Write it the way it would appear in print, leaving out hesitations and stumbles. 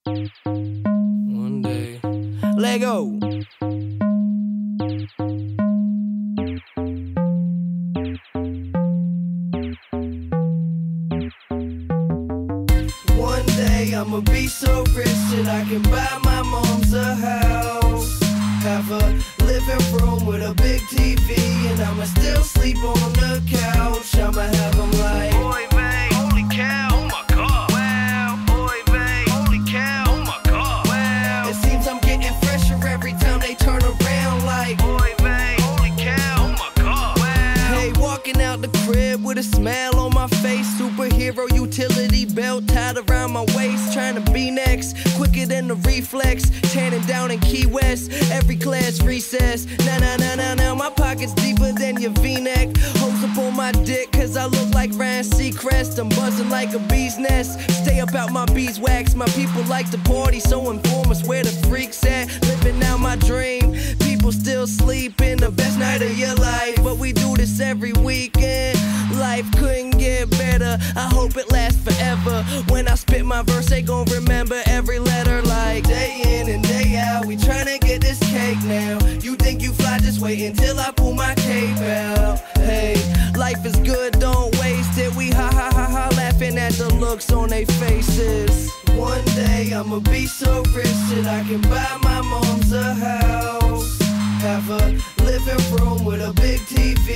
One day. Lego. One day I'ma be so rich that I can buy my mom's a house, have a living room with a big TV, and I'ma still sleep on the couch. I'ma have them like, boy, babe, holy cow, oh my god, wow, boy, babe, holy cow, oh my god, wow. It seems I'm getting fresher every time they turn around like, boy, babe, holy cow, oh my god, wow. Hey, walking out the crib with a smile on my face, superhero utility belt tied around my waist, trying to be next, quicker than the reflex, tanning down in Key West, every class recess. Now my pocket's deeper than your V-neck. Hoes up on my dick cause I look like Ryan Seacrest. I'm buzzing like a bee's nest. Stay up out my beeswax. My people like to party, so inform us where the freaks at. Living out my dream. People still sleeping, the best night of your life, but we do this every weekend. Life couldn't get better, I hope it lasts forever. When I spit my verse, they gon' remember every letter like, day in and day out, we tryna get this cake now. You think you fly, just wait until I pull my cape out. Hey, life is good, don't waste it. We ha ha ha ha, laughing at the looks on their faces. One day I'ma be so rich that I can buy my mom's a house, have a living room with a big TV,